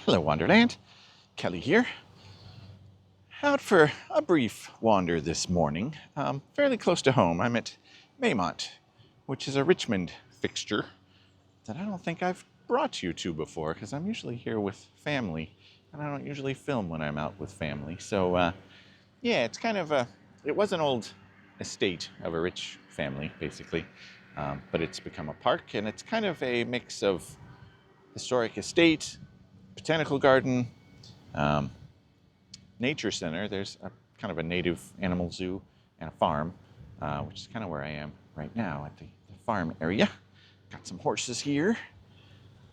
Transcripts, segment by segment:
Hello, Wonderland. Kelly here. Out for a brief wander this morning, fairly close to home. I'm at Maymont, which is a Richmond fixture that I don't think I've brought you to before because I'm usually here with family, and I don't usually film when I'm out with family. So, yeah, it's kind of it was an old estate of a rich family, basically, but it's become a park, and it's kind of a mix of historic estate, botanical garden, um, nature center. There's a kind of a native animal zoo and a farm, which is kind of where I am right now at the farm area. Got some horses here,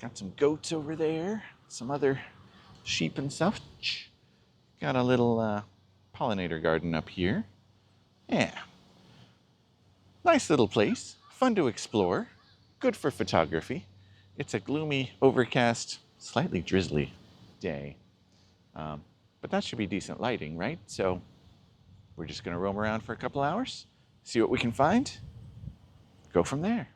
got some goats over there, some other sheep and such. Got a little pollinator garden up here. Yeah, nice little place, fun to explore, good for photography. It's a gloomy, overcast, slightly drizzly day. But that should be decent lighting, right? So we're just going to roam around for a couple hours, see what we can find, go from there.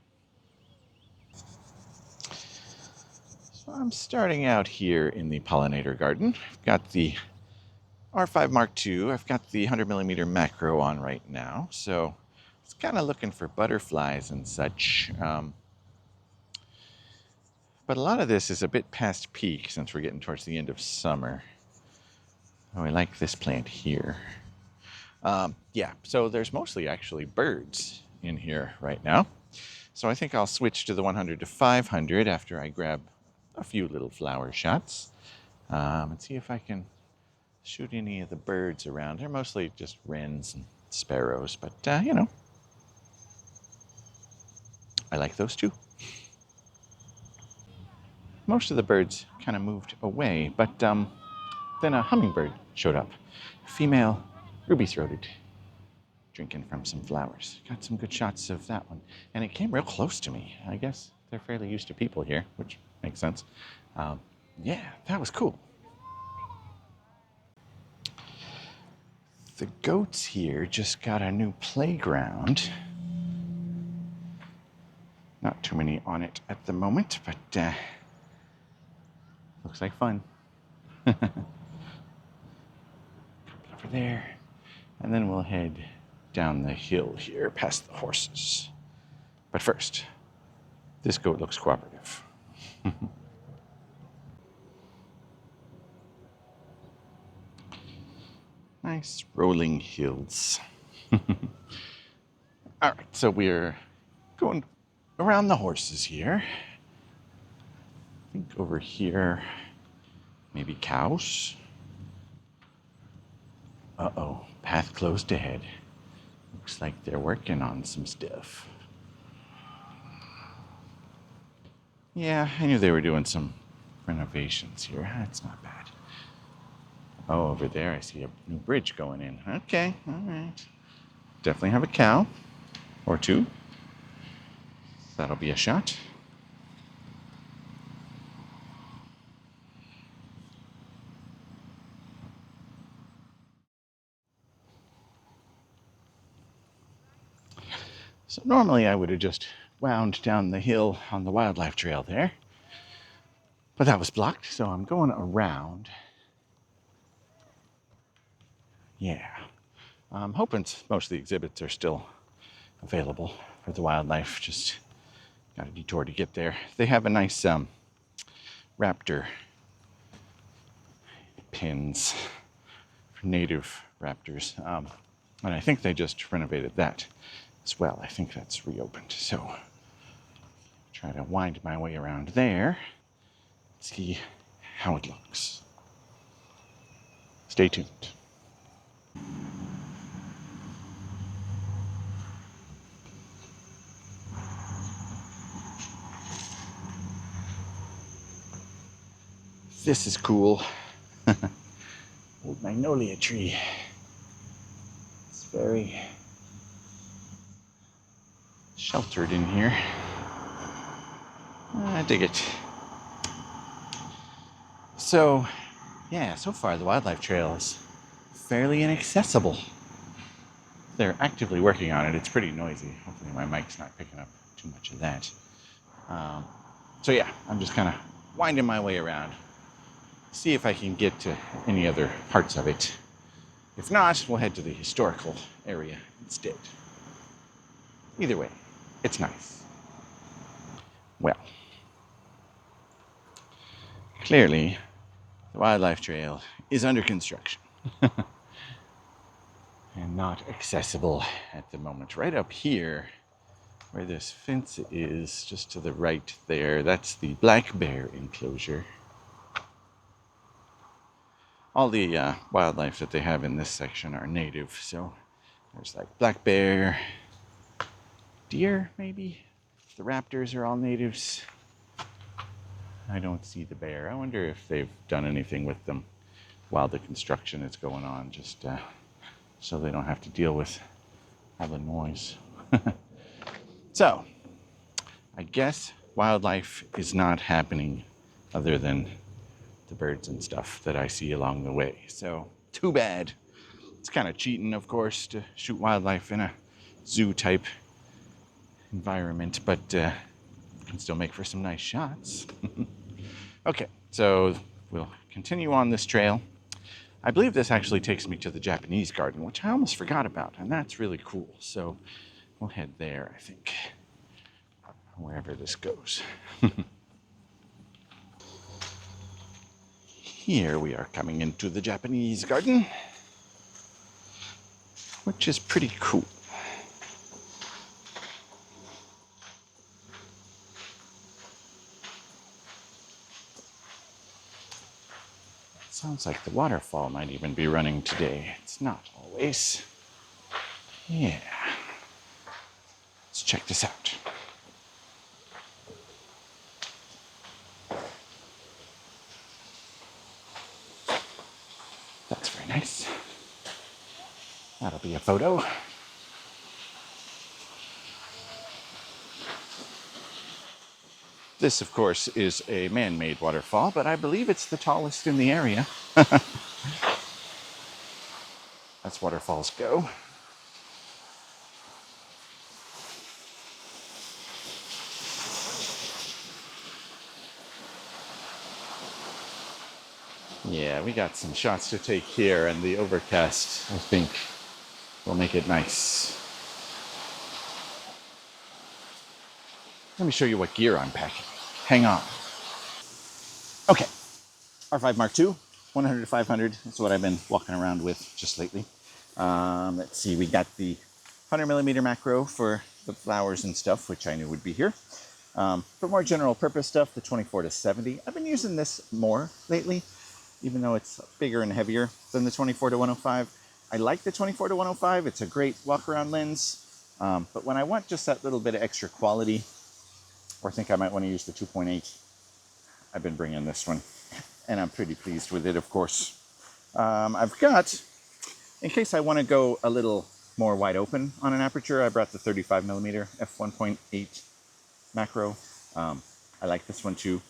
So I'm starting out here in the pollinator garden. I've got the R5 Mark II. I've got the 100mm macro on right now. So it's kind of looking for butterflies and such. But a lot of this is a bit past peak since we're getting towards the end of summer. Oh, I like this plant here. Yeah, so there's mostly actually birds in here right now. So I think I'll switch to the 100 to 500 after I grab a few little flower shots and see if I can shoot any of the birds around. They're mostly just wrens and sparrows, but you know, I like those too. Most of the birds kind of moved away, but then a hummingbird showed up, female ruby-throated, drinking from some flowers. Got some good shots of that one, and it came real close to me. I guess they're fairly used to people here, which makes sense. Yeah, that was cool. The goats here just got a new playground. Not too many on it at the moment, but looks like fun. Over there, and then we'll head down the hill here past the horses. But first, this goat looks cooperative. Nice rolling hills. All right, so we're going around the horses here. I think over here, maybe cows. Uh-oh, path closed ahead. Looks like they're working on some stuff. Yeah, I knew they were doing some renovations here. That's not bad. Oh, over there I see a new bridge going in. Okay, all right. Definitely have a cow or two. That'll be a shot. So normally I would have just wound down the hill on the wildlife trail there, but that was blocked, so I'm going around. Yeah, I'm hoping most of the exhibits are still available for the wildlife. Just got a detour to get there. They have a nice raptor pins for native raptors, and I think they just renovated that as well. I think that's reopened. So try to wind my way around there, see how it looks. Stay tuned. This is cool. Old magnolia tree. It's very sheltered in here. I dig it. So, yeah, so far the wildlife trail is fairly inaccessible. They're actively working on it. It's pretty noisy. Hopefully my mic's not picking up too much of that. So yeah, I'm just kind of winding my way around, see if I can get to any other parts of it. If not, we'll head to the historical area instead. Either way, it's nice. Well, clearly, the wildlife trail is under construction and not accessible at the moment. Right up here, where this fence is, just to the right there, that's the black bear enclosure. All the wildlife that they have in this section are native, so there's like black bear, deer maybe. The raptors are all natives. I don't see the bear. I wonder if they've done anything with them while the construction is going on, just so they don't have to deal with all the noise. So, I guess wildlife is not happening other than the birds and stuff that I see along the way. So, too bad. It's kind of cheating, of course, to shoot wildlife in a zoo type environment, but can still make for some nice shots. Okay, so we'll continue on this trail. I believe this actually takes me to the Japanese garden, which I almost forgot about, and that's really cool. So we'll head there, I think, wherever this goes. Here we are coming into the Japanese garden, which is pretty cool. Sounds like the waterfall might even be running today. It's not always. Yeah. Let's check this out. That's very nice. That'll be a photo. This, of course, is a man-made waterfall, but I believe it's the tallest in the area. As waterfalls go. Yeah, we got some shots to take here, and the overcast, I think, will make it nice. Let me show you what gear I'm packing. Hang on. Okay, R5 Mark II, 100 to 500. That's what I've been walking around with just lately. Let's see, we got the 100mm macro for the flowers and stuff, which I knew would be here. For more general purpose stuff, the 24 to 70. I've been using this more lately, even though it's bigger and heavier than the 24 to 105. I like the 24 to 105. It's a great walk around lens. But when I want just that little bit of extra quality, or think I might want to use the 2.8, I've been bringing this one, and I'm pretty pleased with it, of course. I've got, in case I want to go a little more wide open on an aperture, I brought the 35mm f1.8 macro. I like this one too.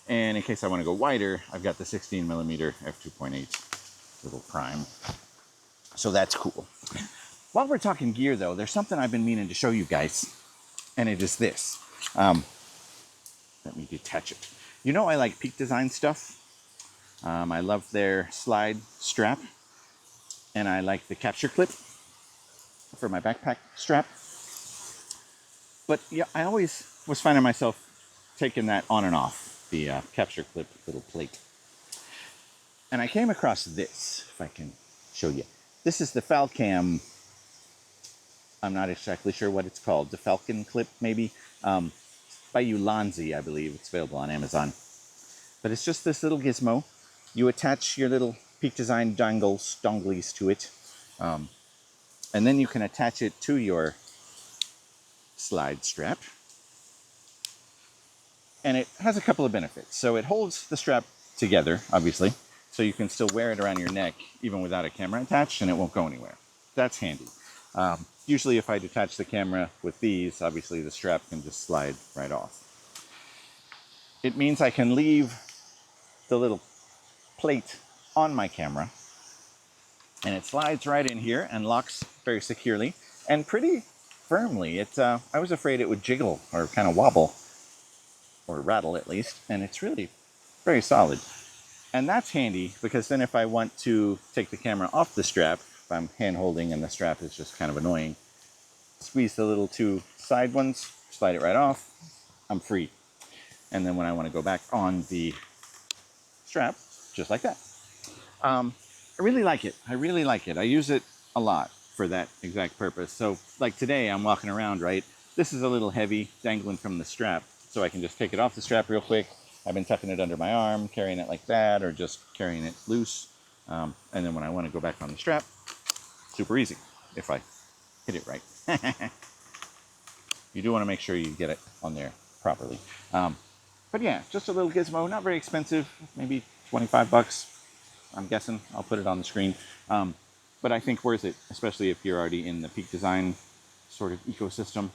And in case I want to go wider, I've got the 16mm f2.8 little prime. So that's cool. While we're talking gear though, there's something I've been meaning to show you guys, and it is this. Let me detach it. You know I like Peak Design stuff. I love their slide strap, and I like the capture clip for my backpack strap. But yeah, I always was finding myself taking that on and off, the capture clip little plate. And I came across this, if I can show you. This is the Falcam, I'm not exactly sure what it's called, the Falcon clip maybe, by Ulanzi, I believe. It's available on Amazon. But it's just this little gizmo. You attach your little Peak Design donglies to it, and then you can attach it to your slide strap. And it has a couple of benefits. So it holds the strap together, obviously, so you can still wear it around your neck even without a camera attached, and it won't go anywhere. That's handy. Usually if I detach the camera with these, obviously the strap can just slide right off. It means I can leave the little plate on my camera, and it slides right in here and locks very securely and pretty firmly. I was afraid it would jiggle or kind of wobble, or rattle at least, and it's really very solid. And that's handy because then if I want to take the camera off the strap, if I'm hand holding and the strap is just kind of annoying, squeeze the little two side ones, slide it right off, I'm free. And then when I want to go back on the strap, just like that. I really like it. I really like it. I use it a lot for that exact purpose. So like today I'm walking around, right? This is a little heavy dangling from the strap, so I can just take it off the strap real quick. I've been tucking it under my arm, carrying it like that, or just carrying it loose. And then when I want to go back on the strap, super easy if I hit it right. You do want to make sure you get it on there properly. But yeah, just a little gizmo, not very expensive, maybe 25 bucks. I'm guessing. I'll put it on the screen. But I think worth it, especially if you're already in the peak design sort of ecosystem.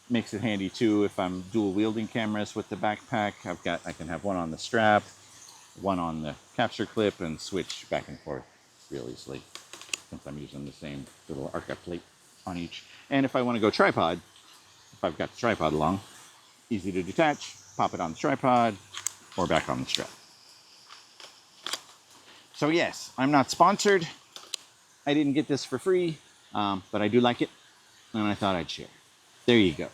Makes it handy too if I'm dual wielding cameras with the backpack. I can have one on the strap, one on the capture clip, and switch back and forth real easily since I'm using the same little archive plate on each. And if I want to go tripod, if I've got the tripod along, easy to detach, pop it on the tripod or back on the strap. So yes, I'm not sponsored. I didn't get this for free, but I do like it, and I thought I'd share. There you go.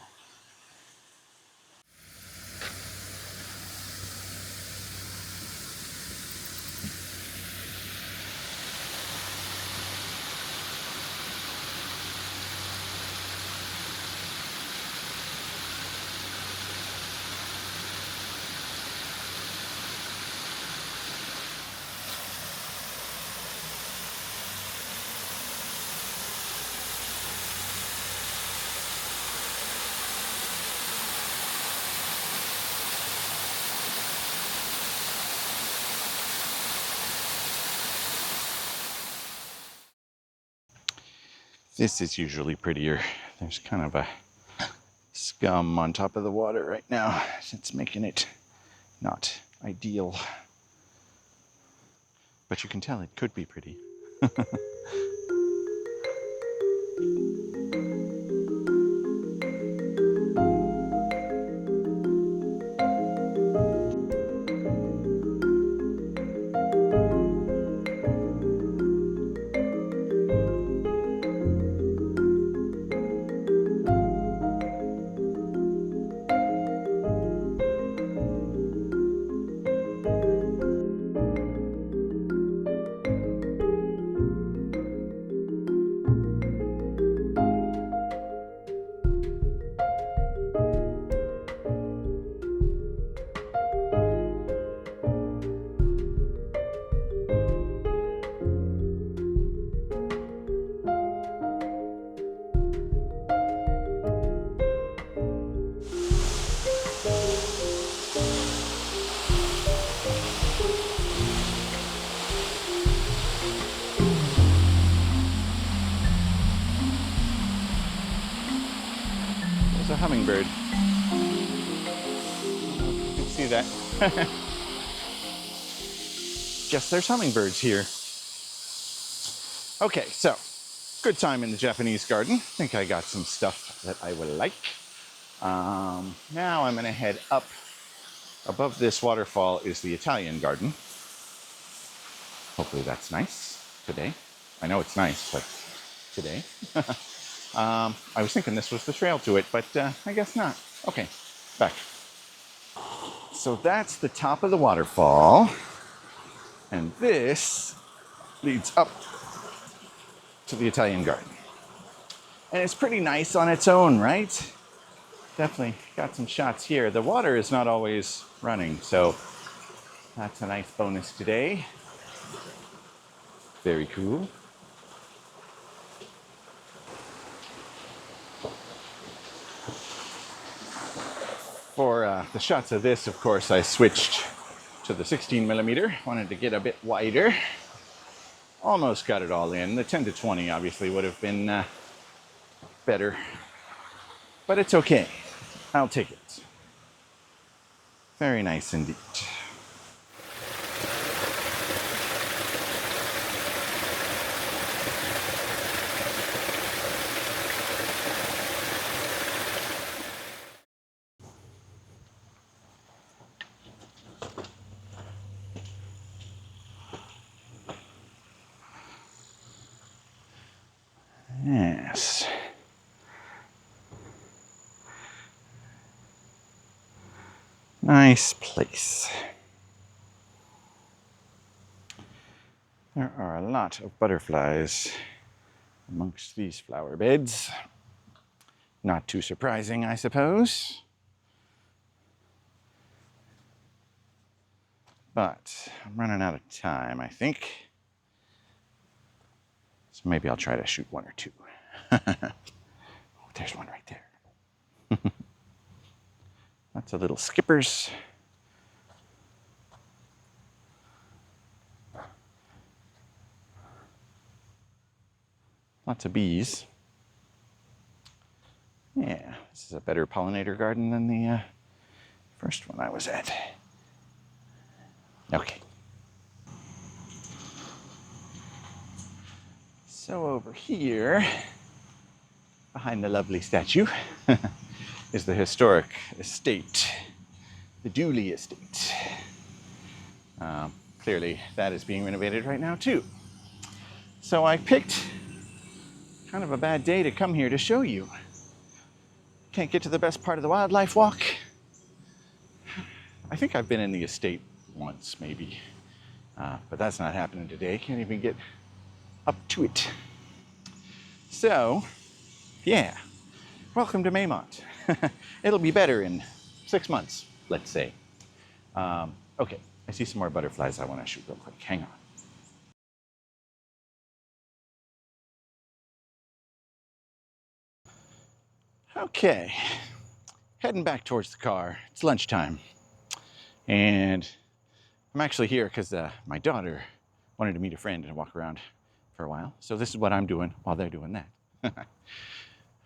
This is usually prettier. There's kind of a scum on top of the water right now. It's making it not ideal. But you can tell it could be pretty. There's a hummingbird. You can see that. Guess there's hummingbirds here. Okay, so good time in the Japanese garden. I think I got some stuff that I will like. Now I'm gonna head up. Above this waterfall is the Italian garden. Hopefully that's nice today. I know it's nice, but today. I was thinking this was the trail to it, but I guess not. Okay, back. So that's the top of the waterfall. And this leads up to the Italian garden. And it's pretty nice on its own, right? Definitely got some shots here. The water is not always running, so that's a nice bonus today. Very cool. For the shots of this, of course, I switched to the 16mm. Wanted to get a bit wider. Almost got it all in. The 10 to 20 obviously would have been better, but it's okay. I'll take it. Very nice indeed. Nice place. There are a lot of butterflies amongst these flower beds. Not too surprising, I suppose. But I'm running out of time, I think. So maybe I'll try to shoot one or two. Oh, there's one right there. Lots of little skippers. Lots of bees. Yeah, this is a better pollinator garden than the first one I was at. Okay. So over here, behind the lovely statue, is the historic estate, the Dooley estate. Clearly, that is being renovated right now too. So I picked kind of a bad day to come here to show you. Can't get to the best part of the wildlife walk. I think I've been in the estate once, maybe, but that's not happening today. Can't even get up to it. So, yeah, welcome to Maymont. It'll be better in 6 months, let's say. Okay, I see some more butterflies I want to shoot real quick. Hang on. Okay, heading back towards the car. It's lunchtime. And I'm actually here because my daughter wanted to meet a friend and walk around for a while. So this is what I'm doing while they're doing that.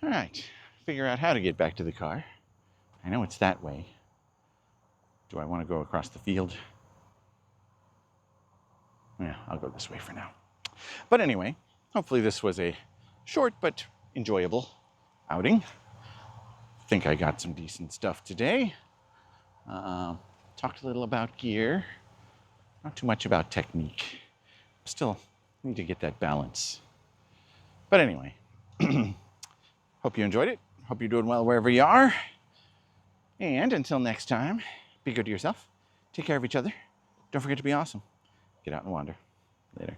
All right, figure out how to get back to the car. I know it's that way. Do I want to go across the field? Yeah, I'll go this way for now. But anyway, hopefully this was a short but enjoyable outing. I think I got some decent stuff today. Talked a little about gear, not too much about technique. Still need to get that balance. But anyway, hope you enjoyed it. Hope you're doing well wherever you are. And until next time, be good to yourself. Take care of each other. Don't forget to be awesome. Get out and wander. Later.